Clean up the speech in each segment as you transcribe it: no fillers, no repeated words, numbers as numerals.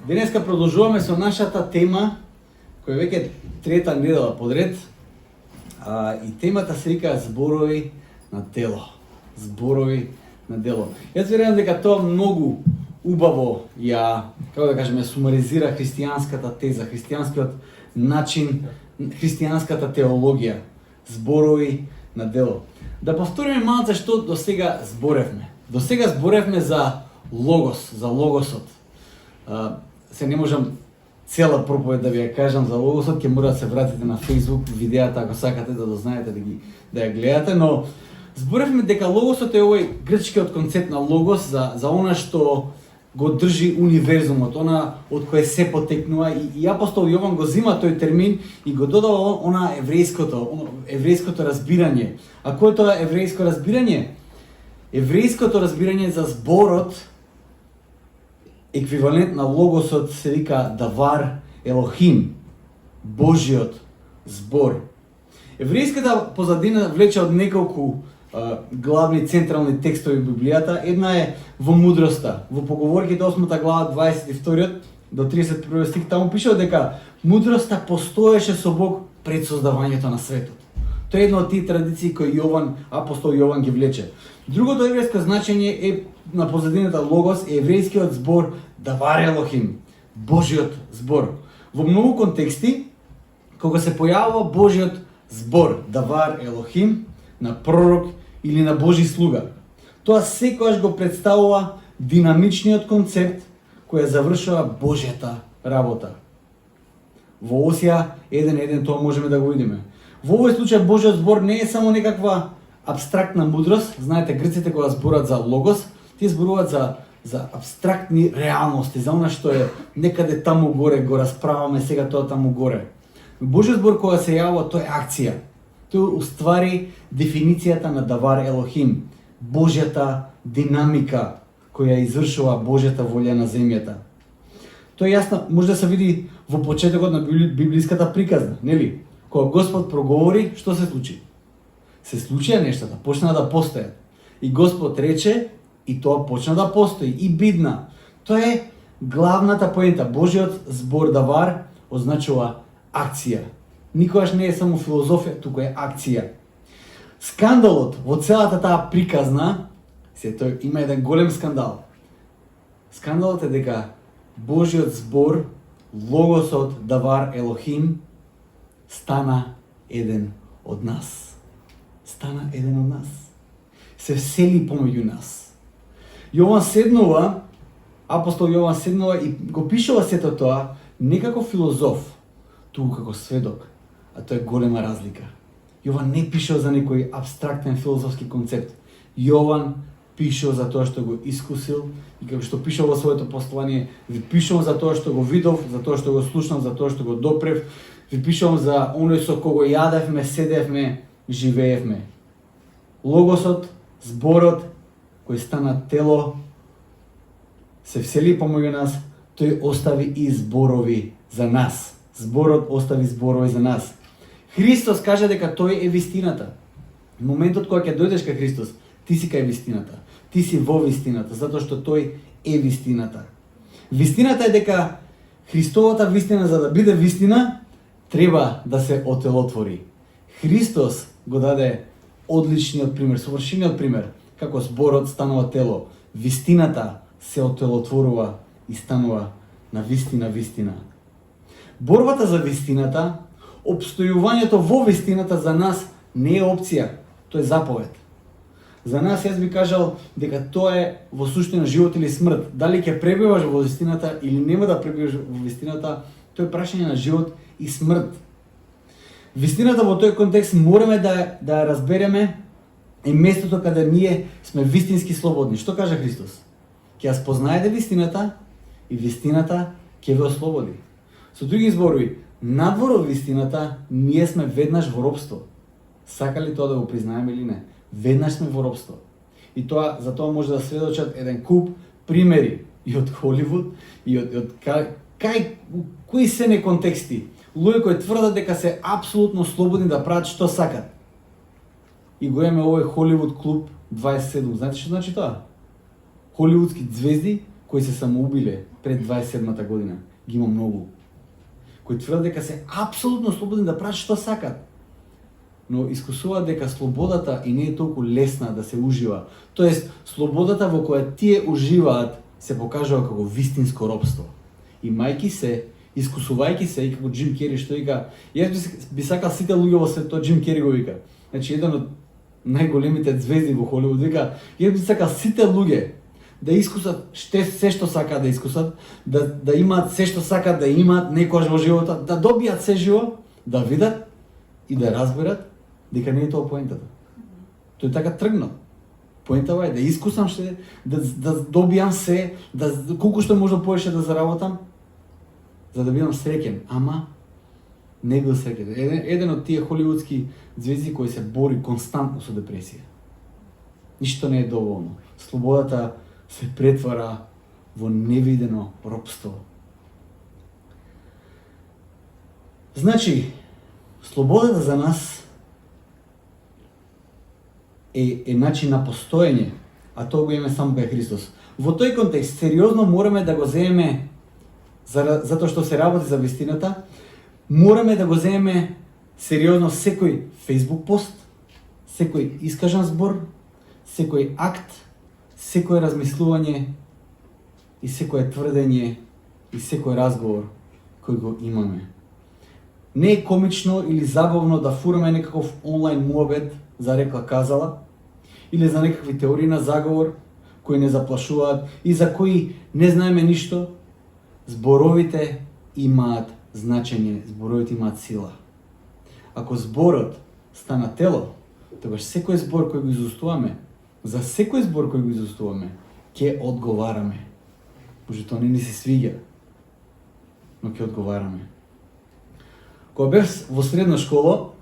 Денеска продолжуваме со нашата тема, која веќе трета недела подред. И темата се вика зборови на дело. Зборови на дело. Јас верувам дека тоа многу убаво како да кажеме, сумаризира христијанската теза, христијанскиот начин, христијанската теологија. Зборови на дело. Да повториме малце што до сега зборевме. До сега зборевме за логос, за логосот. Се не можам цела проповед да ви ја кажам за логосот, ќе мора да се вратите на Facebook видеата ако сакате да дознаете да ја гледате, но зборевме дека логосот е овој грчкиот концепт на логос за она што го држи универзумот, она од кое се потекнува и апостол Јован го зима тој термин и го додава она еврејското разбирање. А кој е тоа еврејско разбирање? Еврејското разбирање за зборот, еквивалент на логосот, се вика Давар Елохим, Божиот збор. Еврејската позадина влече од неколку главни централни текстови в Библијата. Една е во мудроста. Во Поговорките 8 глава 22 до 31 стих таму пише дека мудроста постоеше со Бог пред создавањето на светот. Тоа е една од тие традиции кои апостол Јован ги влече. Другото еврејско значење е на позадината логос е еврејскиот збор Давар Елохим, Божиот збор. Во многу контексти, кога се појавува Божиот збор Давар Елохим на пророк или на Божи слуга, тоа секогаш го представува динамичниот концепт кој завршува Божјата работа. Во Осија 1.1 тоа можеме да го видиме. Во овој случај Божиот збор не е само некаква абстрактна мудрост. Знаете, грците кога зборат за логос, тие зборуваат за абстрактни реалности, за она што е некаде таму горе, го расправаме сега тоа таму горе. Божиот збор кога се јавува, тоа е акција. Тој уствари дефиницијата на Давар Елохим, Божјата динамика која извршува Божјата волја на земјата. Тоа јасно може да се види во почетокот на библиската приказна, нели? Кога Господ проговори, што се случи? Се случија нештата, почна да постојат. И Господ рече, и тоа почна да постои, и бидна. Тоа е главната поента. Божиот збор Давар означува акција. Никогаш не е само филозофија, туку е акција. Скандалот во целата таа приказна, има еден голем скандал. Скандалот е дека Божиот збор, логосот Давар Елохим, стана еден од нас. Стана еден од нас. Се всели помеѓу нас. Јован седнува, апостол Јован седнува и го пишува сето тоа не како филозоф, туку како сведок. А тоа е голема разлика. Јован не пишува за некој абстрактен филозофски концепт. Јован пишува за тоа што го искусил и како што пишува во своето послание, ви пишувам за тоа што го видов, за тоа што го слушнав, за тоа што го допрев, ви пишувам за оној со кого јадевме, седевме, живеевме. Логосот, зборот, кој стана тело, се всели помеѓу нас, тој остави и зборови за нас. Зборот остави зборови за нас. Христос каже дека тој е вистината. В моментот кога ќе дојдеш кај Христос, ти си кај вистината. Ти си во вистината, затоа што тој е вистината. Вистината е дека Христовата вистина, за да биде вистина, треба да се отелотвори. Христос го даде одличниот пример, совршениот пример, како зборот станува тело. Вистината се отелотворува и станува на вистина. Борбата за вистината, обстојувањето во вистината за нас не е опција, тоа е заповед. За нас јас би кажал дека тоа е во суштина живот или смрт. Дали ќе пребиваш во вистината или нема да пребиваш во вистината, тоа е прашање на живот и смрт. Вистината во тој контекст мораме да ја разбереме е местото каде ние сме вистински слободни. Што кажа Христос? Ќе ја спознаете вистината и вистината ќе ве ослободи. Со други зборови, надвор од вистината ние сме веднаш во робство. Сака ли тоа да го признаеме или не? Веднаш сме во робство. И тоа за тоа може да сведочат еден куп примери и од Холивуд и од кои се не контексти. Луѓе кои тврдат дека се апсолутно слободни да прават што сакат. И го имаме овој Холивуд клуб 27. Знаете што значи тоа? Холивудски звезди кои се самоубиле пред 27-та година. Ги има многу. Кои тврдат дека се апсолутно слободни да прават што сакат. Но искусуваат дека слободата и не е толку лесна да се ужива. Тоест, слободата во која тие уживаат се покажува како вистинско робство. И мајки се, искусувајќи се, и како Джим Кери што вика, јас би сакал сите луѓе во светот, Джим Кери го вика. Значи, еден од најголемите звезди во Холивуд вика, јас би сакал сите луѓе да искусат се што сакаат да искусат, да имаат се што сакаат да имаат некојаш во животот, да добијат се живо, да видат и да разберат дека не е тоа поентата. Тој така тргнал. Поентава е да искусам да добијам се, колку што може повеќе да заработам, за да бидам среќен. Ама не бил среќен. Еден од тие холивудски звезди кои се бори константно со депресија. Ништо не е доволно. Слободата се претвара во невидено робство. Значи, слободата за нас е начин на постоење, а тоа го имаме само кај Христос. Во тој контекст, сериозно мораме да го земеме, затоа што се работи за вистината, мораме да го земеме сериозно секој Facebook пост, секој искажан збор, секој акт, секој размислување и секој тврдење и секој разговор кој го имаме. Не е комично или забавно да фураме некаков онлайн муабет за рекла казала, или за некакви теории на заговор кои не заплашуваат и за кои не знаеме ништо. Зборовите имаат значење, зборовите имаат сила. Ако зборот стана тело, тогаш секој збор кој го изустуваме, за секој збор кој го изустуваме, ќе одговараме. Може тоа не ни се свиѓа, но ќе одговараме. Кога бев во средна школа,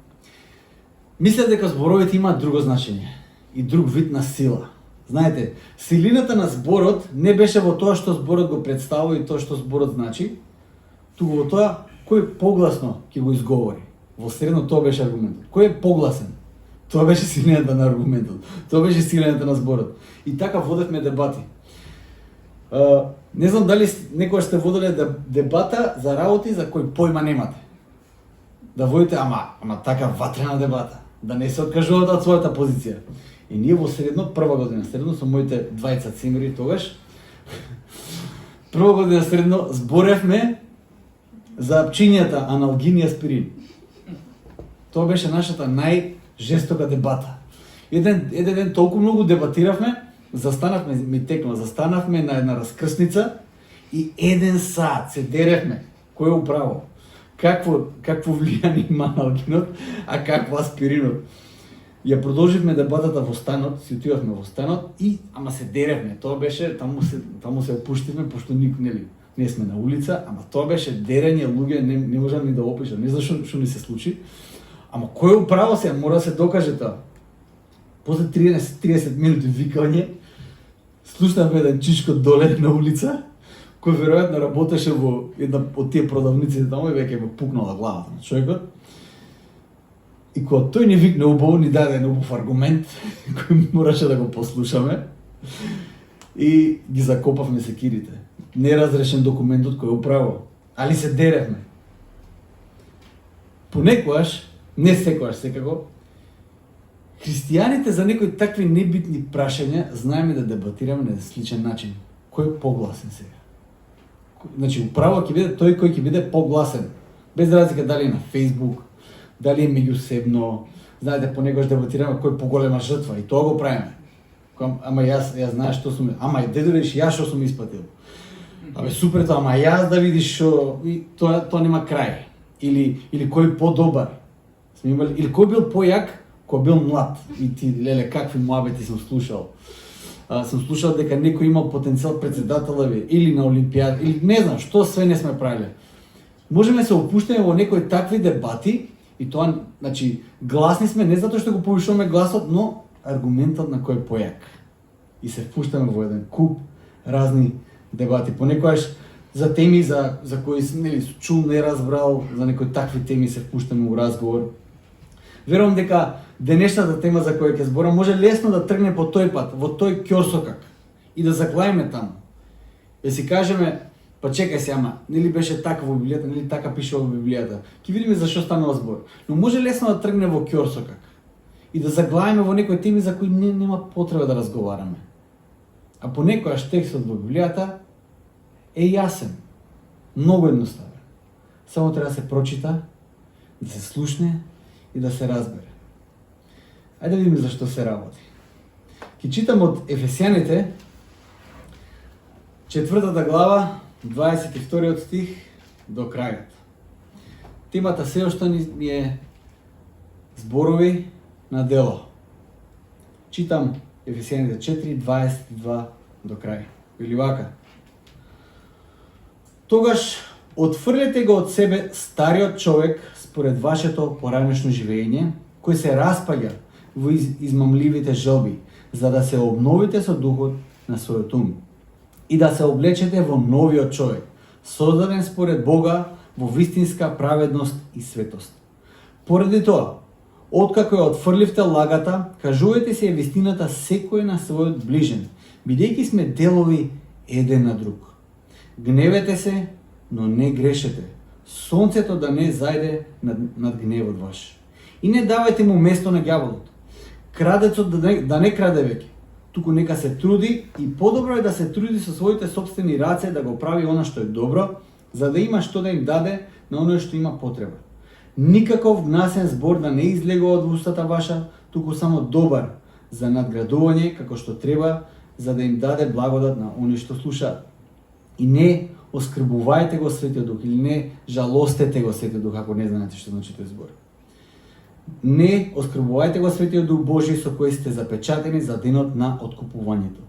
мислев дека зборовите имаат друго значење и друг вид на сила. Знаете, силината на зборот не беше во тоа што зборот го представува и тоа што зборот значи, туку во тоа кој погласно ќе го изговори. Во средно тоа беше аргументот. Кој е погласен? Тоа беше силината на аргументот. Тоа беше силината на зборот. И така водевме дебати. Не знам дали некогаш сте воделе дебата за работи за кои појма немате. Да водите, ама така ватрена дебата. Да не се откажувате од својата позиција. И ние во средно, прва година средно, со моите двајца цимери тогаш, прва година средно зборевме за пчињата аналгин и аспирин. Тоа беше нашата најжестока дебата. Еден ден толку многу дебатиравме, застанавме на една раскрсница и 1 сат се деревме. Кој е управо? Какво влијание има аналгинот, а какво аспиринот? Ја продолживме дебатата во станот, си отивавме во станот и ама се деревме. Тоа беше таму се опуштивме пошто не сме на улица, ама тоа беше дерење, луѓе не можам ни да опишам. Не знам што ни се случи. Ама кој е управо се, мора да се докаже тоа. После 30 минути викање, слушнавме еден чичко доле на улица, кој веројатно работеше во една од тие продавници таму и веќе му пукнала главата на човекот. И кога тој ни викна убаво, ни даде еден убав аргумент кој мораше да го послушаме и ги закопавме секирите. Неразрешен документот кој управо, али се деревме. Понекогаш, не секогаш секако, христијаните за некои такви небитни прашања знаеме да дебатираме на сличен начин. Кој е погласен сега? Значи, управо ќе биде тој кој ќе биде погласен. Без разлика дали е на Facebook, дали е меѓусебно. Знаете, понекогаш дебатираме кој е поголема жртва и тоа го правиме. Ама јас знаеш што сум, ама де додеш јас што сум испатил. Абе супер тоа, ама јас да видиш што и тоа нема крај. Или кој подобар. Сме имали или кој бил појак, кој бил млад. И ти леле какви муабети сум слушал. Сум слушал дека некој имал потенцијал председателеви или на олимпијада, или не знам што све не сме правиле. Можеме се опуштаме во некои такви дебати и тоа, значи, гласни сме не затоа што го повишуваме гласот, но аргументот на кој е појак. И се впуштаме во еден куп разни дебати. Понекогаш за теми за кои нели чул, не разбрал, за некои такви теми се впуштаме во разговор. Верувам дека денешната тема за која ќе зборам може лесно да тргне по тој пат, во тој ќорсокак и да заглаеме таму. Да си кажеме, па чекај се, ама, нели беше така во Библијата, нели така пише во Библијата. Ќе видиме зашо станува збор. Но може лесно да тргне во ќорсокак и да заглавиме во некои теми за кои нема потреба да разговараме. А понекогаш текстот во Библијата е јасен, многу едноставен. Само треба да се прочита, да се слушне и да се разбере. Ајде да видиме зашто се работи. Ќе читам од Ефесијаните, 4 глава, 22 стих до крајот. Темата се уште ни е зборови на дело. Читам Ефесијаните 4, 22 до крај. Вели вака. Тогаш отфрлете го од себе стариот човек според вашето поранешно живење, кој се распаѓа во измамливите желби, за да се обновите со духот на својот ум и да се облечете во новиот човек, создаден според Бога во вистинска праведност и светост. Поради тоа, откако ја отфрливте лагата, кажувајте си ја вистината секој на својот ближен, бидејќи сме делови еден на друг. Гневете се, но не грешете. Сонцето да не зајде над гневот ваш. И не давајте му место на ѓаволот. Крадецот да не краде веќе, туку нека се труди и подобро е да се труди со своите собствени раце да го прави она што е добро, за да има што да им даде на оној што има потреба. Никаков гнасен збор да не излегува од устата ваша, туку само добар за надградување како што треба, за да им даде благодат на оние што слушаат. И не оскрбувајте го Светиот Дух или не жалостете го Светиот Дух ако не знаете што значи тој збор. Не оскрбувајте го Светиот Дух Божи со кој сте запечатени за денот на откупувањето.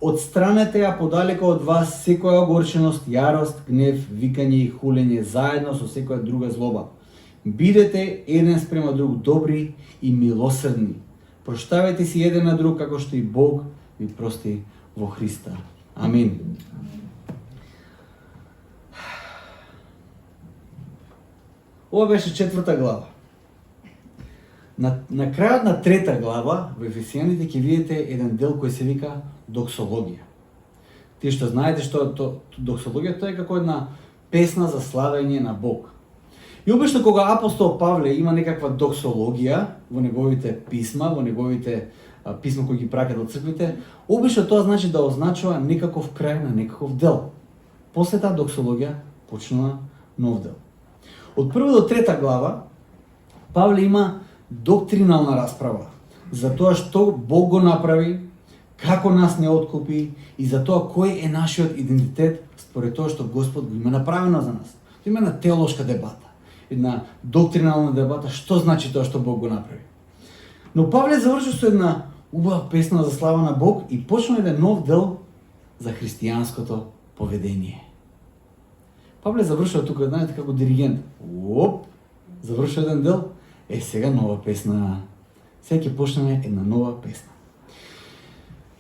Отстранете ја подалеку од вас секоја огорченост, јарост, гнев, викање и хулење заедно со секоја друга злоба. Бидете еден спрема друг добри и милосрдни. Проштавајте си еден на друг како што и Бог ви прости во Христа. Амин. Ова беше 4 глава. На крајот на 3 глава во Ефесијаните ќе видите еден дел кој се вика доксологија. Тие што знаете што доксологијата е како една песна за славење на Бог. И обично кога апостол Павле има некаква доксологија во неговите писма, во неговите писма кои ги праќа до црквите, обично тоа значи да означува некаков крај на некаков дел. После таа доксологија почнува нов дел. Од 1 до 3 глава Павле има доктринална расправа за тоа што Бог го направи, како нас не откупи и за тоа кој е нашиот идентитет според тоа што Господ го има направено за нас. Тоа има една теолошка дебата, една доктринална дебата што значи тоа што Бог го направи. Но Павле заврши со една убава песна за слава на Бог и почна еден нов дел за христијанското поведение. Павле завршува тука, знаете, како диригент. Оп, завршува еден дел, сега нова песна. Сега ќе почнеме една нова песна.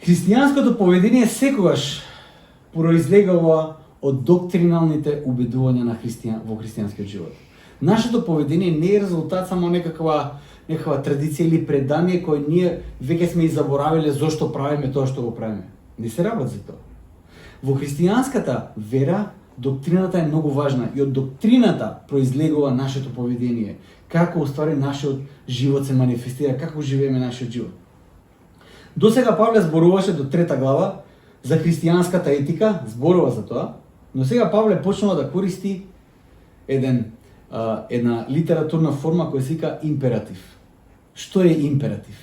Христијанското поведение секогаш произлегува од доктриналните убедувања на во христијанскиот живот. Нашето поведение не е резултат само некаква традиција или предание кој ние веќе сме и заборавиле зошто правиме тоа што го правиме. Не се работи за тоа. Во христијанската вера доктрината е многу важна и од доктрината произлегува нашето поведение. Како уствари нашиот живот се манифестира, како живееме нашиот живот. До сега Павле зборуваше до 3 глава за христијанската етика, зборува за тоа, но сега Павле почнува да користи една литературна форма која се вика императив. Што е императив?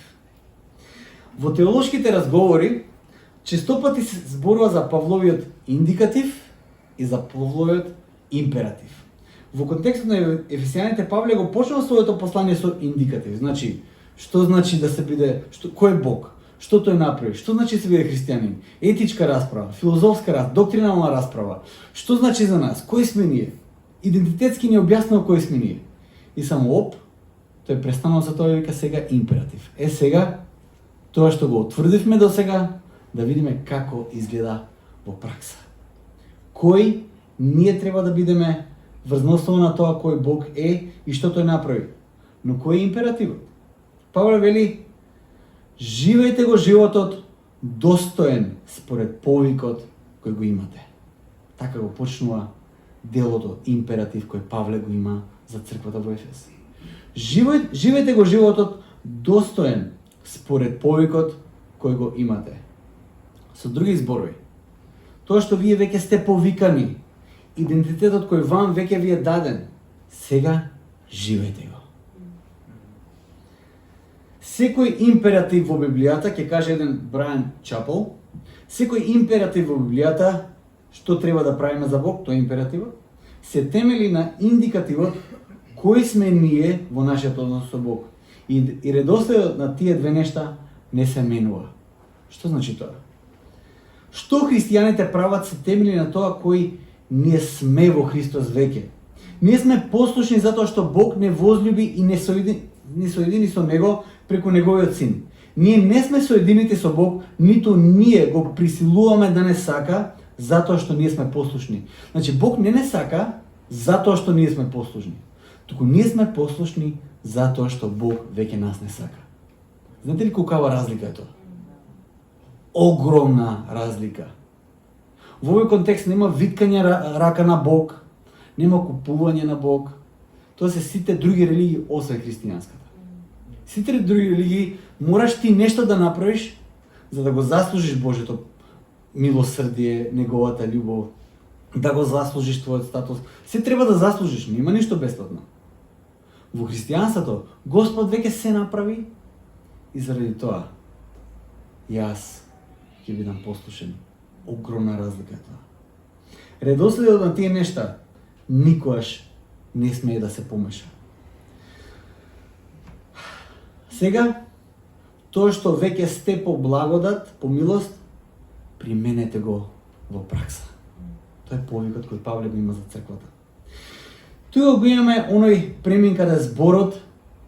Во теолошките разговори честопати се зборува за Павловиот индикатив и за Павловиот императив. Во контекстот на Ефесијаните Павле го почнува своето послание со индикатив. Значи, што значи да се биде, кој е Бог? Што тој направи? Што значи да се биде христијанин? Етичка расправа, филозофска расправа, доктринална расправа. Што значи за нас? Кои сме ние? Идентитетски ни објаснува кои сме ние. И само тој престанал за тоа и вика сега императив. Сега тоа што го утврдивме до сега, да видиме како изгледа во пракса. Кој ние треба да бидеме врз основа на тоа кој Бог е и што тој направи. Но кој е императивот? Павле вели: живејте го животот достоен според повикот кој го имате. Така го почнува делото, императив кој Павле го има за црквата во Ефес. Живејте го животот достоен според повикот кој го имате. Со други зборови, тоа што вие веќе сте повикани, идентитетот кој вам веќе ви е даден, сега живејте го. Секој императив во Библијата, ќе каже еден Брайан Чапел, секој императив во Библијата, што треба да правиме за Бог, тој императивот, се темели на индикативот кој сме ние во нашиот однос со Бог. И редоследот на тие две нешта не се менува. Што значи тоа? Што христијаните прават се темели на тоа кој ние сме во Христос веќе. Ние сме послушни затоа што Бог не возлюби и не соедини со Него преку Неговиот Син. Ние не сме соединети со Бог, ниту ние го присилуваме да не сака, затоа што ние сме послушни. Значи, Бог не сака затоа што ние сме послушни. Туку ние сме послушни затоа што Бог веќе нас не сака. Знаете ли колкава разлика е тоа? Огромна разлика. Во овој контекст нема виткање рака на Бог, нема купување на Бог. Тоа се сите други религии освен христијанската. Сите други религии мораш ти нешто да направиш за да го заслужиш Божјото милосрдие, неговата љубов, да го заслужиш твојот статус. Се треба да заслужиш, нема ништо бесплатно. Во христијанството Господ веќе се направи и заради тоа јас ќе бидам послушен. Огромна разлика е тоа. Редоследот на тие нешта никогаш не смее да се помеша. Сега, тоа што веќе сте по благодат, по милост, применете го во пракса. Тоа е повикот кој Павле го има за црквата. Тука го имаме оној премин каде зборот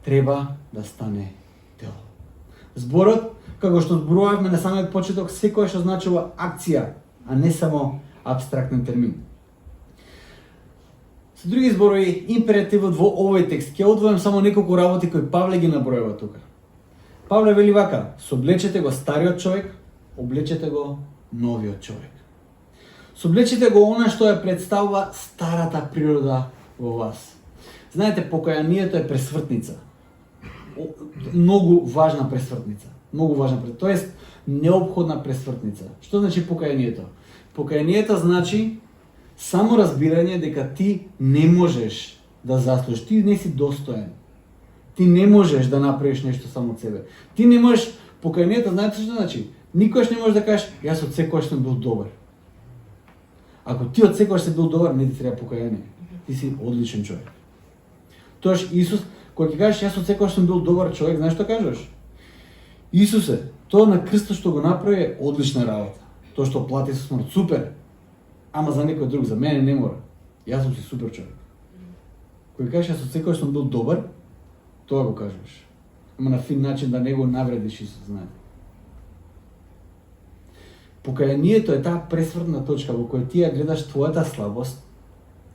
треба да стане дело. Зборот, како што зборувавме на самиот почеток, секојаш означува акција, а не само апстрактен термин. Со други зборови, императивот во овој текст, ќе одвојам само неколку работи кои Павле ги набројува тука. Павле вели вака: соблечете го стариот човек, облечете го новиот човек. Соблечете го она што ја представува старата природа во вас. Знаете, покајанието е пресвртница. Многу важна пресвртница. Многу важна пресвртница. Тоест, неопходна пресвртница. Што значи покајанието? Покајанието значи само разбирање дека ти не можеш да заслужиш, ти не си достоен. Ти не можеш да направиш нешто само од себе. Ти не можеш, покајанието знаете што значи? Никогаш не можеш да кажеш, јас од секогаш сум бил добар. Ако ти од секогаш си бил добар, не ти треба покаяние. Ти си одличен човек. Тоаш Исус, кога ќе кажеш јас од секогаш сум бил добар човек, знаеш што кажеш? Исусе, тоа на крстот што го направи е одлична работа. Тоа што плати со смрт, супер. Ама за некој друг, за мене не мора. Јас сум си супер човек. Кога кажеш јас од секогаш сум бил добар, тоа го кажеш. Ама на фин начин да не го навредиш Исус, знаете. Покајанието е таа пресвртна точка во која ти ја гледаш твојата слабост,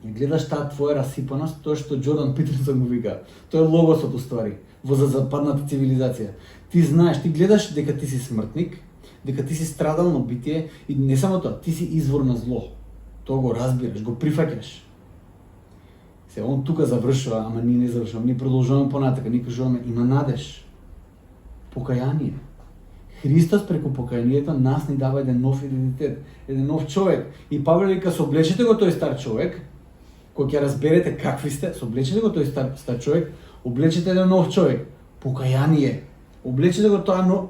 ја гледаш таа твоја расипаност, тоа што Джордан Питерсон го вика. Тоа е логосот уствари во западната цивилизација. Ти знаеш, ти гледаш дека ти си смртник, дека ти си страдално битие и не само тоа, ти си извор на зло. Тоа го разбираш, го прифаќаш. Се он тука завршува, ама ние не завршуваме, ние продолжуваме понатака, ние кажуваме има надеж. Покаяние. Христос преку покајанието нас ни дава еден нов идентитет, еден нов човек. И Павле вика, соблечете го тој стар човек, кој ќе разберете какви сте, соблечете го тој стар човек, облечете еден нов човек, покаяние. Облечете го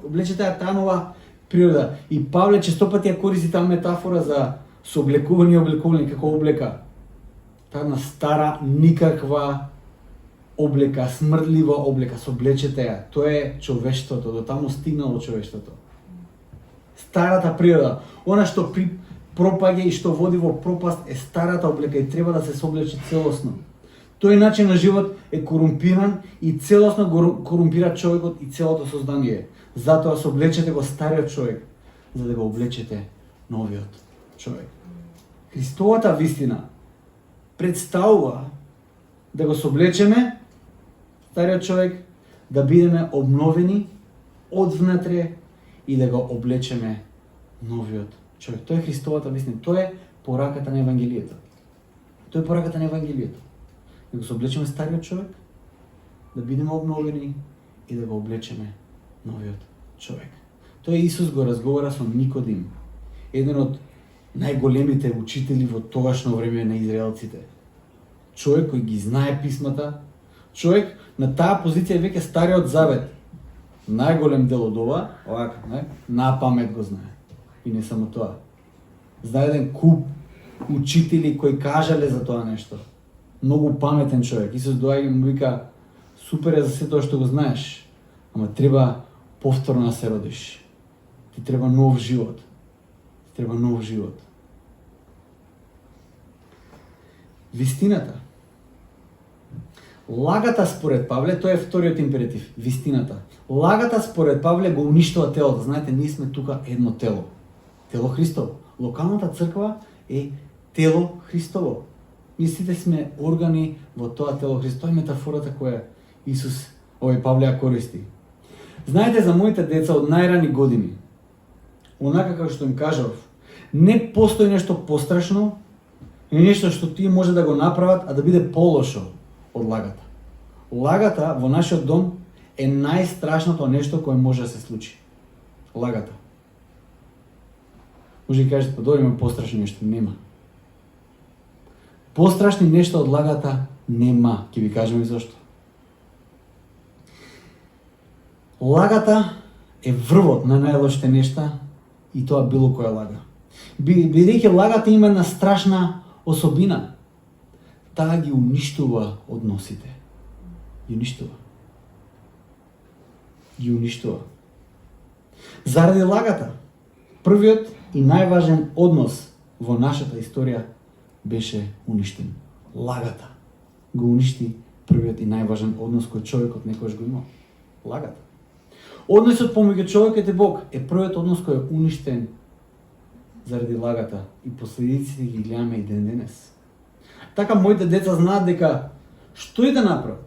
облечете таа нова природа. И Павле честопати ја користи таа метафора за сооблекување и облекување, како облека. Таа на стара никаква облека, смрдлива облека, соблечете ја. Тоа е човештвото, до таму стигнало човештвото. Старата природа, она што пропаѓа и што води во пропаст е старата облека и треба да се соблече целосно. Тој начин на живот е корумпиран и целосно го корумпира човекот и целото создание. Затоа соблечете го стариот човек, за да го облечете новиот човек. Христовата вистина представува да го соблечеме стариот човек, да бидеме обновени одвнатре и да го облечеме новиот човек. Тоа е Христовата вистина. Тоа е пораката на Евангелието. Тоа е пораката на Евангелието. Да го се облечеме стариот човек, да бидеме обновени и да го облечеме новиот човек. Тоа Исус го разговара со Никодим, еден од најголемите учители во тогашно време на израелците. Човек кој ги знае писмата, човек на таа позиција веќе Стариот Завет, најголем дел од ова, овака, на памет го знае. И не само тоа. Знае еден куп учители кои кажале за тоа нешто. Многу паметен човек. Исус доаѓа и му вика: супер е за се тоа што го знаеш, ама треба повторно да се родиш. Ти треба нов живот. Ти треба нов живот. Вистината. Лагата според Павле, тоа е вториот императив, вистината. Лагата според Павле го уништува телото. Знаете, ние сме тука едно тело. Тело Христово. Локалната црква е тело Христово. Ние сите сме органи во тоа тело Христово. Тоа е метафората која Исус, Павле ја користи. Знаете, за моите деца од најрани години, онака како што им кажав, не постои нешто пострашно и нешто што тие може да го направат, а да биде полошо од лагата. Лагата во нашиот дом е најстрашното нешто кое може да се случи. Лагата. Може да кажете, па добро, има пострашно нешто. Нема. Пострашни нешто од лагата нема. Ќе ви кажем и зашто. Лагата е врвот на најлошите нешта и тоа било која лага. Бидејќи лагата има една страшна особина. Таа ги уништува односите. Ги уништува. Ги уништува. Заради лагата, првиот и најважен однос во нашата историја беше уништен. Лагата го уништи првиот и најважен однос кој човекот некојаш го имал. Лагата. Односот помеѓу човекот и Бог е првиот однос кој е уништен заради лагата и последиците ги гледаме и ден денес. Така моите деца знаат дека што и да направат,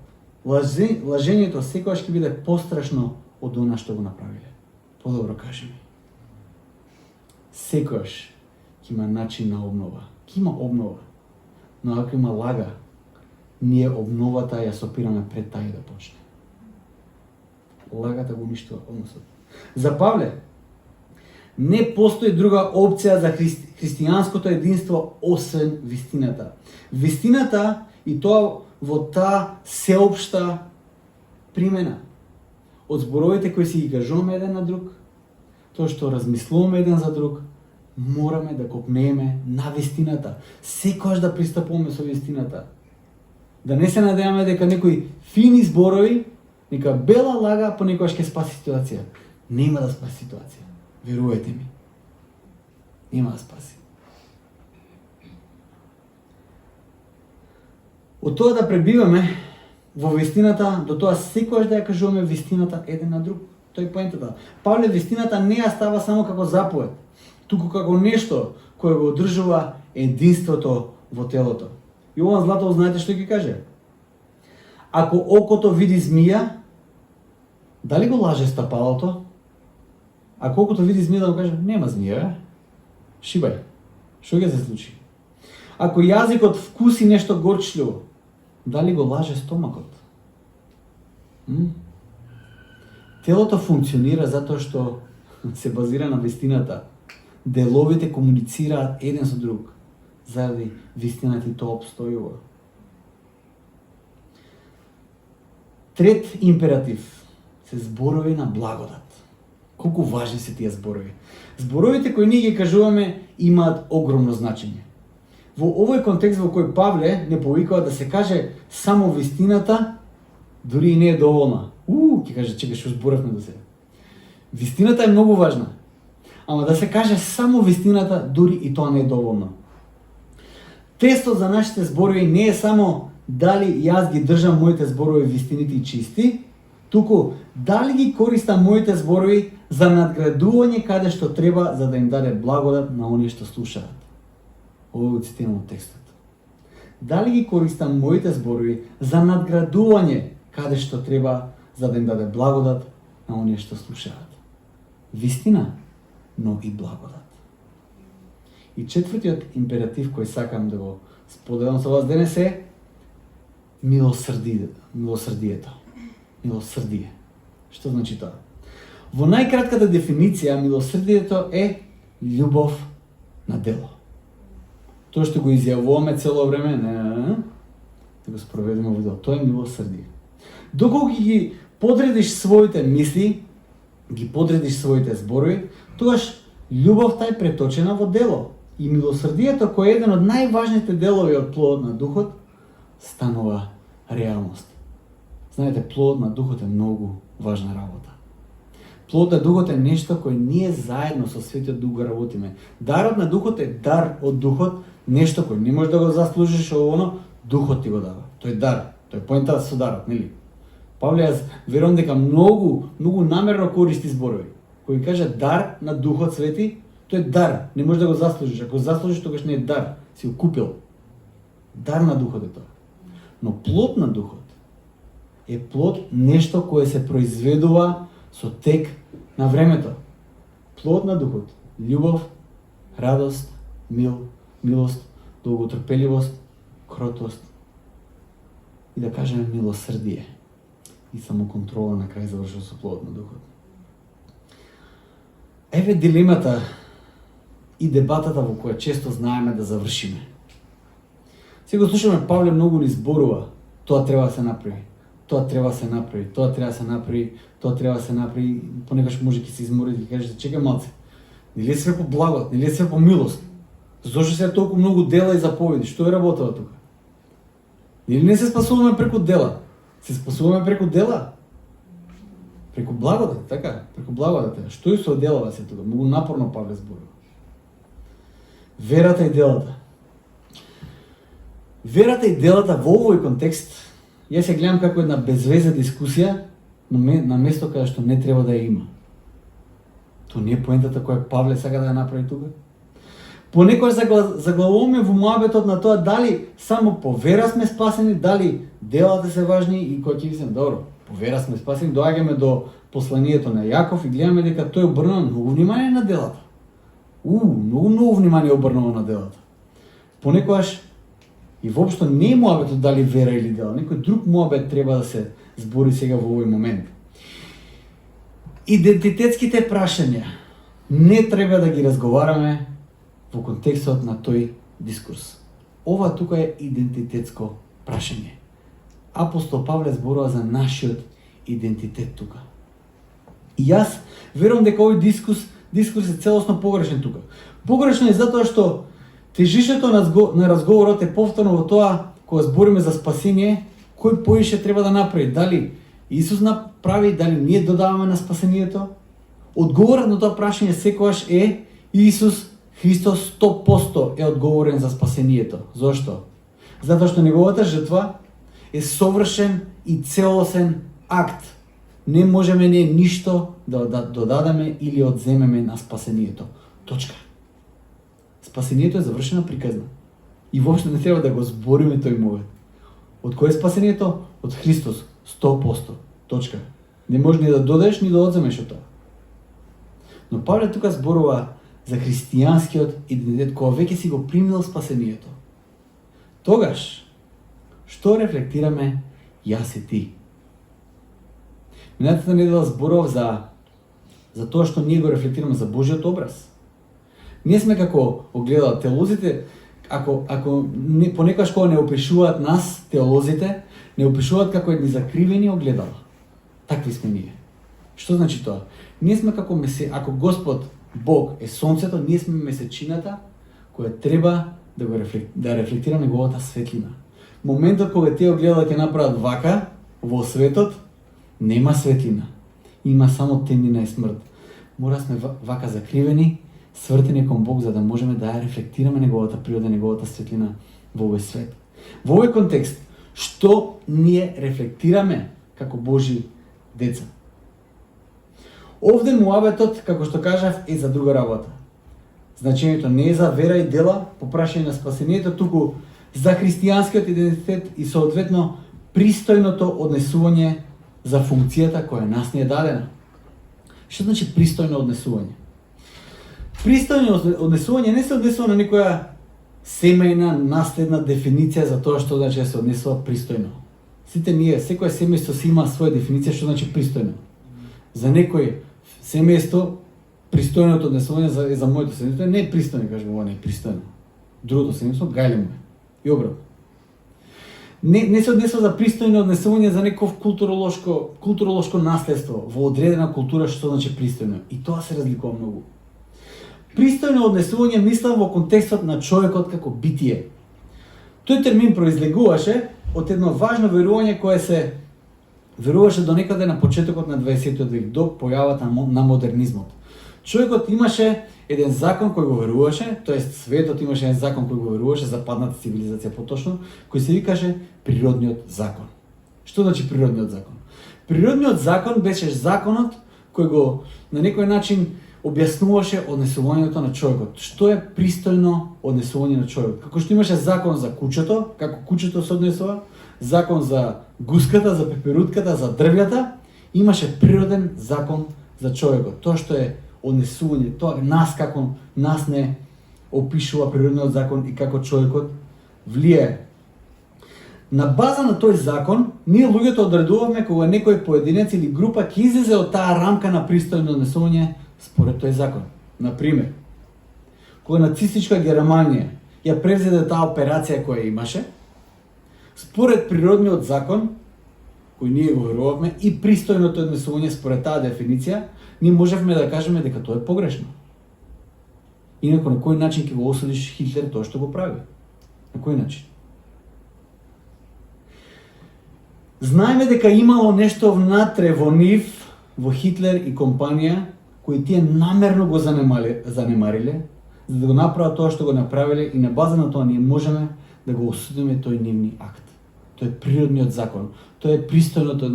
лажењето секогаш ќе биде пострашно од она што го направиле. Подобро кажи ми. Секогаш ќе има начин на обнова. Ќе има обнова. Но ако има лага, ние обновата ја сопираме пред тај да почне. Лагата го уништува односот. За Павле, не постои друга опција за христијанското единство освен вистината. Вистината и тоа во таа сеопшта примена. Од зборовите кои си ги кажуваме еден на друг, тоа што размислуваме еден за друг, мораме да копнееме на вистината. Секогаш да пристапуваме со вистината. Да не се надеваме дека некои фини зборови, нека бела лага понекогаш ќе спаси ситуација. Нема да спаси ситуација. Верувајте ми. Нема да спаси. Од тоа да пребиваме во вистината, до тоа секогаш да ја кажуваме вистината еден на друг. Тој е поентата. Павле вистината не ја става само како заповед, туку како нешто кое го одржува единството во телото. Јован Златов, знаете што ќе каже? Ако окото види змија, дали го лаже стапалото? Ако окото види змија, да го каже, нема змија, шибај. Што ќе се случи? Ако јазикот вкуси нешто горчливо, дали го лаже стомакот? Телото функционира затоа што се базира на вистината. Деловите комуницираат еден со друг. Заради вистината и тоа обстојува. Трет императив се зборови на благодат. Колку важни се тие зборови. Зборовите кои ние ги кажуваме имаат огромно значење. Во овој контекст во кој Павле не повикува да се каже само вистината, дури и не е доволна. Ќе каже, чекай, што зборавме до сега. Вистината е многу важна. Ама да се каже само вистината, дури и тоа не е доволно. Тестот за нашите зборови не е само дали јас ги држам моите зборови вистинити и чисти, туку дали ги користам моите зборови за надградување каде што треба за да им даде благодат на оние што слушаат. Ово го цитирам од текстот. Дали ги користам моите зборови за надградување каде што треба за да им даде благодат на оние што слушаат. Вистина, но и благодат. И четвртиот императив кој сакам да го споделам со вас денес е милосрдието. Милосрдие. Што значи тоа? Во најкратката дефиниција, милосрдието е љубов на дело. Тоа што го изјавуваме цело време, да го спроведеме во дело, тоа е милосрдие. Доколку ги подредиш своите мисли, ги подредиш своите зборови, тогаш љубовта е преточена во дело. И милосрдието, кој е еден од најважните делови од плодот на духот, станува реалност. Знаете, плодот на духот е многу важна работа. Плодот на духот е нешто кој ние заедно со Светиот Дух го работиме. Дарот на духот е дар од духот, нешто кој не можеш да го заслужиш оно, духот ти го дава. Тој е дар, тој е поентата со дарот, нели? Павле, јас верувам дека многу намерно користи зборови. Кој каже дар на Духот Свети, тој е дар, не можеш да го заслужиш. Ако заслужиш, тогаш не е дар, си го купил. Дар на Духот е тоа. Но плод на Духот е плод нешто кое се произведува со тек на времето. Плод на Духот, љубов, радост, милост, долготрпеливост, кротост и да кажеме милосрдие. И самоконтрола на крај завршува со плодот на Духот. Еве дилемата и дебатата во која често знаеме да завршиме. Сега слушаме Павле многу ни зборува, тоа треба да се направи, тоа треба да се направи, тоа треба да се направи, тоа треба да се направи, понекогаш може ќе се измори и кажеш, чекај малце, нели е све по благодат, нели е све по милост? Зошто се толку многу дела и заповеди? Што е работава тука? Нели не се спасуваме преку дела? Се спасуваме преку дела? Преку благодат, така? Преку благодат. Што и со делава се тука? Многу напорно Павле зборува. Верата и делата. Верата и делата во овој контекст, јас ја гледам како една безвезна дискусија на место каде што не треба да ја има. Тоа не е поентата која Павле сака да ја направи тука. Понекогаш заглавуваме во муабетот на тоа дали само по вера сме спасени, дали делата се важни и кој ќе мислам, добро, по вера сме спасени, доаѓаме до посланието на Јаков и гледаме дека тој обрнува многу внимание на делата. Многу внимание обрнува на делата. Понекогаш и воопшто не е муабетот дали вера или дела, некој друг муабет треба да се збори сега во овој момент. Идентитетските прашања не треба да ги разговараме во контекстот на тој дискурс. Ова тука е идентитетско прашање. Апостол Павле зборува за нашиот идентитет тука. И јас верувам дека овој дискурс е целосно погрешен тука. Погрешен е затоа што тежишето на разговорот е повторно во тоа кога збориме за спасение, кој поише треба да направи, дали Исус направи, дали ние додаваме на спасението? Одговорот на тоа прашање секогаш е Исус Христос 100% е одговорен за спасението. Зошто? Затоа што неговата жртва е совршен и целосен акт. Не можеме ние ништо да додадеме или одземеме на спасението. Точка. Спасението е завршена приказна. И воопшто не треба да го збориме тој момент. Од кој е спасението? Од Христос 100%. Точка. Не може ни да додадеш, ни да одземеш од тоа. Но Павле тука зборува за христијанскиот идентитет, кога веќе си го примил спасението. Тогаш, што рефлектираме јас и ти? Минатата недела зборов за тоа што ние го рефлектираме за Божиот образ. Ние сме како огледал теолозите, ако понекогаш кога не опишуваат нас, теолозите, не опишуваат како едни закривени огледала. Такви сме ние. Што значи тоа? Ние сме како ако Господ Бог е сонцето, ние сме месечината која треба да рефлектира неговата светлина. Моментот кога тие огледала ќе направат вака во светот, нема светлина. Има само темнина и смрт. Мора сме вака закривени, свртени кон Бог, за да можеме да ја рефлектираме неговата природа, неговата светлина во овој свет. Во овој контекст, што ние рефлектираме како Божи деца? Овде муабетот, како што кажав, е за друга работа. Значењето не е за вера и дела, по прашање на спасението, туку за христијанскиот идентитет и соодветно пристојното однесување за функцијата која нас ни е дадена. Што значи пристојно однесување? Пристојно однесување не се однесува на некоја семејна наследна дефиниција за тоа што значи да се однесува пристојно. Сите ние, секој семејство си има своја дефиниција што значи пристојно. За некој семејство пристојното однесување за моето семејство не е пристојно, кажем, ова не е пристојно. Другото семејство гајле му е. И обратно. Не се однесува за пристојно однесување за некој културолошко наследство во одредена култура што значи пристојно. И тоа се разликува многу. Пристојно однесување мислам во контекстот на човекот како битие. Тој термин произлегуваше од едно важно верување кое се веруваше до некаде на почетокот на 20 век, до појавата на модернизмот. Човекот имаше еден закон кој го веруваше, тоест светот имаше еден закон кој го веруваше, западната цивилизација поточно, кој се викаше природниот закон. Што значи природниот закон? Природниот закон беше законот кој го на некој начин објаснуваше однесувањето на човекот. Што е пристојно однесување на човекот? Како што имаше закон за кучето, како кучето се однесува, закон за гуската, за пеперутката, за дрвјата, имаше природен закон за човекот. Тоа што е однесување, тоа нас не опишува природниот закон и како човекот влијае. На база на тој закон, ние луѓето одредуваме кога некој поединец или група ќе излезе од таа рамка на пристојно однесување според тој закон. Например, кога нацистичка Германија ја превзеде таа операција која имаше, според природниот закон, кој ние го верувавме, и пристојното однесување според таа дефиниција, ние можевме да кажеме дека тоа е погрешно. Инако на кој начин ќе го осудиш Хитлер тоа што го прави? На кој начин? Знаеме дека имало нешто внатре во нив, во Хитлер и компанија, кои тие намерно го занемариле, за да го направат тоа што го направиле, и на база на тоа ние можеме да го осудиме тој нивни акт. Тој е природниот закон. Тоа е пристојното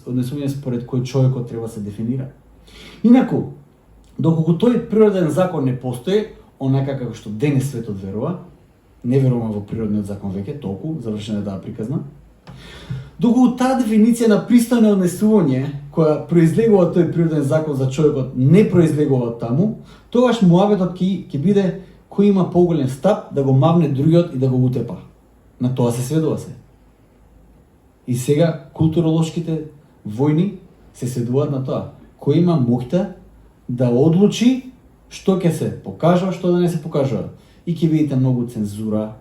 однесување според кој човекот треба да се дефинира. Инаку, доколку тој природен закон не постои, онака како што денес светот верува, не веруваме во природниот закон веќе, толку, завршена е таа приказна, доколку таа дефиниција на пристојно однесување, која произлегува од тој природен закон за човекот, не произлегува од таму, тогаш муабетот ќе биде кој има поголем стап да го мавне другиот и да го утепа. На тоа се сведува се. И сега културолошките војни се сведуваат на тоа. Кој има моќта да одлучи што ќе се покажува, што да не се покажува. И ќе видите многу цензура,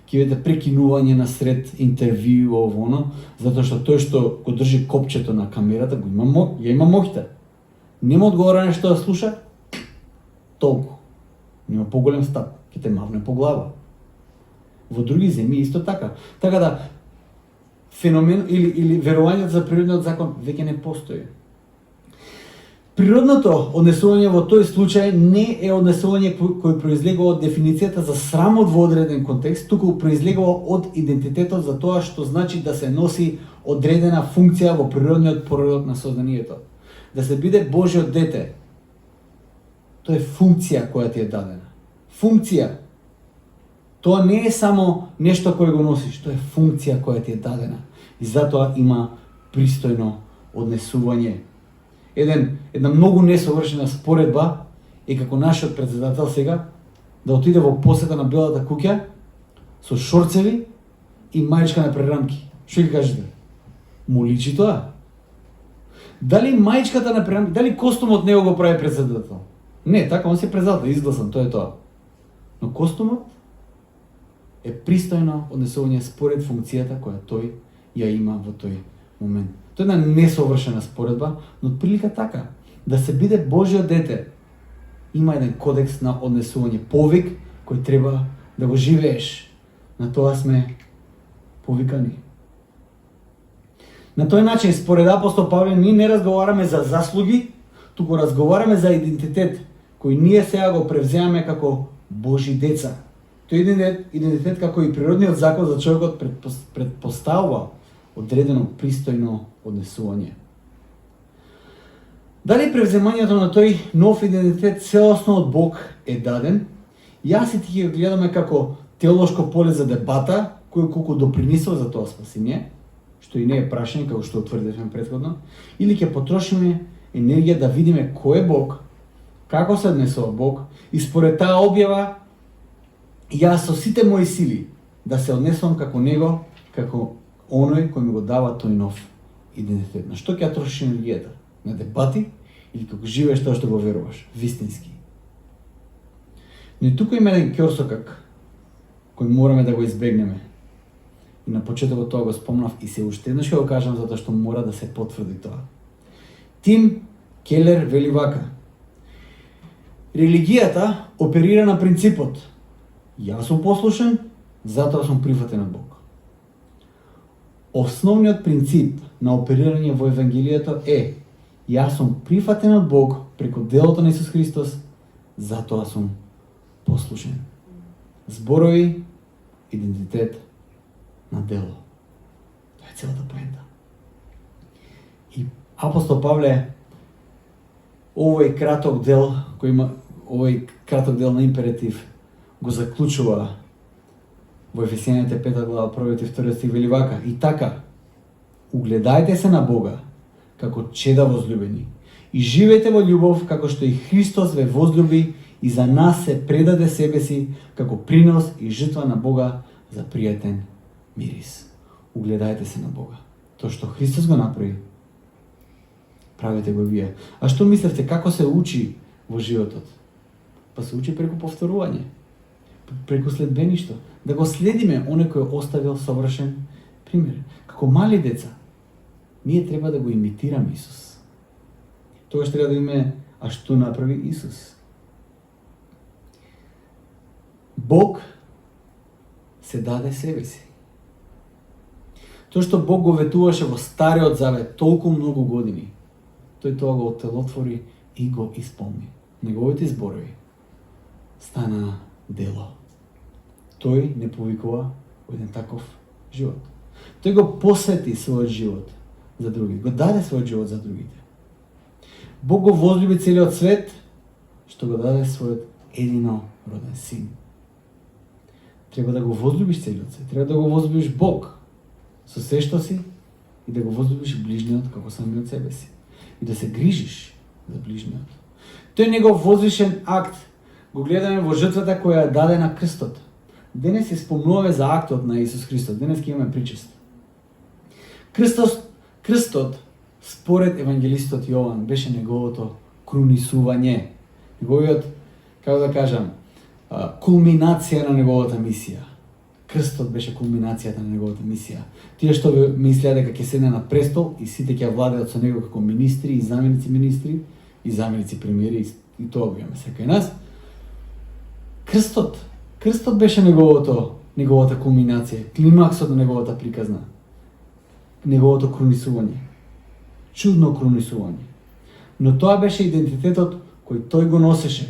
ќе видите прекинување на сред интервју ово оно, затоа што тој што го држи копчето на камерата го има моќта. Нема одговора што да слуша, толку. Нема поголем стап, ќе те мавне по глава. Во други земји исто така. Така да феномен или верувањето за природниот закон веќе не постои. Природното однесување во тој случај не е однесување кој произлегува од дефиницијата за срамот во одреден контекст, туку произлегува од идентитетот за тоа што значи да се носи одредена функција во природниот породок на созданието. Да се биде Божјо дете. Тоа е функција која ти е дадена. Функција. Тоа не е само нешто кое го носиш, тоа е функција која ти е дадена. И затоа има пристојно однесување. Една многу несовршена споредба е како нашиот претседател сега да отиде во посета на Белата куќа со шорцеви и мајчка на прерамки. Што ќе кажете? Му личи тоа? Дали мајчката на прерамки, дали костумот него го прави претседател? Не, така он се председател, изгласан, тоа е тоа. Но костумот е пристојно однесување според функцијата која тој ја има во тој момент. Тоа е една несовршена споредба, но прилика така, да се биде Божјо дете, има еден кодекс на однесување, повик кој треба да го живееш. На тоа сме повикани. На тој начин, според апостол Павле, ние не разговараме за заслуги, туку разговараме за идентитет, кој ние сега го превземаме како Божји деца. Тој идентитет како и природниот закон за човекот предпоставува одредено пристојно однесување. Дали превземањето на тој нов идентитет целосно од Бог е даден, јас и ти ќе гледаме како теолошко поле за дебата, кој колку допринесува за тоа спасение, што и не е прашање, како што утврдивме претходно, или ќе потрошиме енергија да видиме кој е Бог, како се однесува Бог и според таа објава јас со сите мои сили да се однесувам како него, како оној кој ми го дава тој нов идентитет. На што ќе ја трошиш енергијата? На дебати или како живееш тоа што го веруваш, вистински? Но и тука има еден ќорсокак кој мораме да го избегнеме. И на почетокот тоа го спомнав и се уште еднаш ќе го кажам затоа што мора да се потврди тоа. Тим Келер вели вака: религијата оперира на принципот јас сум послушен, затоа сум прифатен од Бог. Основниот принцип на оперирање во Евангелието е јас сум прифатен од Бог преку делото на Исус Христос, затоа сум послушен. Зборови, идентитет на дело. Тоа е целата поента. И апостол Павле овој краток дел кој има овој краток дел на императив го заклучува во Ефесијаните 5 глава 1 и 2 стих вели вака: и така угледајте се на Бога како чеда возлюбени и живеете во љубов како што и Христос ве возлюби и за нас се предаде себе си како принос и жртва на Бога за пријатен мирис. Угледајте се на Бога. Тоа што Христос го направи, правете го вие. А што мислевте како се учи во животот? Па се учи преку повторување, преку следбеништво, да го следиме оној кој оставил совршен пример. Како мали деца, ние треба да го имитираме Исус. Тогаш треба да имаме, а што направи Исус? Бог се даде себе си. Тоа што Бог го ветуваше во Стариот Завет толку многу години, тој тоа го отелотвори и го исполни. Неговите зборови стана дело. Тој не повикува во еден таков живот. Тој го посвети својот живот за други, го даде својот живот за другите. Бог го возлюби целиот свет, што го даде својот едино роден син. Треба да го возлюбиш целиот свет, треба да го возлюбиш Бог со се што си и да го возлюбиш ближниот како самиот себе си. И да се грижиш за ближниот. Тој негов возвишен акт го гледаме во жртвата која даде на крстот. Денес се спомнуваме за актот на Исус Христос. Денес ќе имаме причест. Крстот, според евангелистот Јован, беше неговото крунисување. Неговиот, како да кажам, кулминација на неговата мисија. Крстот беше кулминацијата на неговата мисија. Тие што мислеа дека ќе седне на престол и сите ќе владеат со него како министри и заменици министри и заменици премиери и тоа го имаме секој нас. Крстот беше неговата кулминација, климаксот на неговата приказна. Неговото крунисување. Чудно крунисување. Но тоа беше идентитетот кој тој го носеше.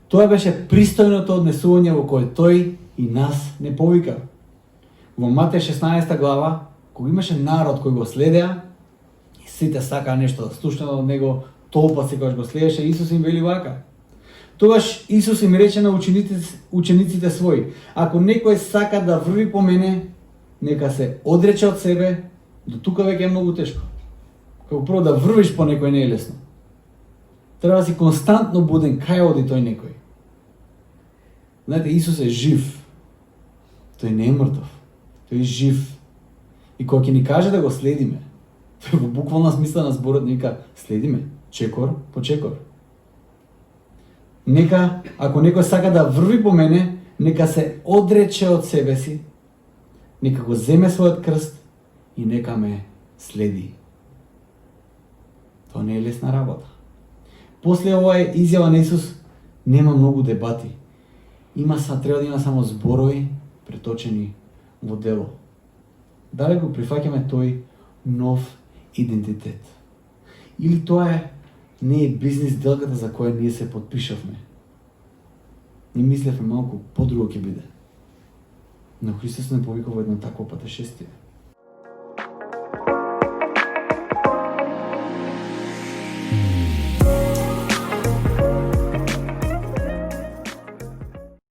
Тоа беше пристојното однесување во кое тој и нас не повика. Во Матеј 16 глава, кога имаше народ кој го следеа, и сите сакаа нешто да слушнат од него, толпа секогаш го следеше, Исус им вели вака: тогаш Исус им рече на учениците своји: ако некој сака да врви по мене, нека се одрече од себе. До тука веќе е многу тешко. Како прво да врвиш по некој не е лесно. Треба да си константно буден кај оди тој некој. Знаете, Исус е жив. Тој не е мртов. Тој е жив. И кога ќе ни каже да го следиме, тој во буквална смисла на зборот ни вика: следиме, чекор по чекор. Нека, ако некој сака да врви по мене, нека се одрече од себе си, нека го земе својот крст и нека ме следи. Тоа не е лесна работа. После оваа изјава на Исус нема многу дебати. Треба да има само зборови преточени во дело. Дали го прифаќаме тој нов идентитет? Или тоа не е бизнис делката за која ние се подпишавме? Ние мислевме малку подруго ќе биде. Но Христос не повика во едно такво патешествие.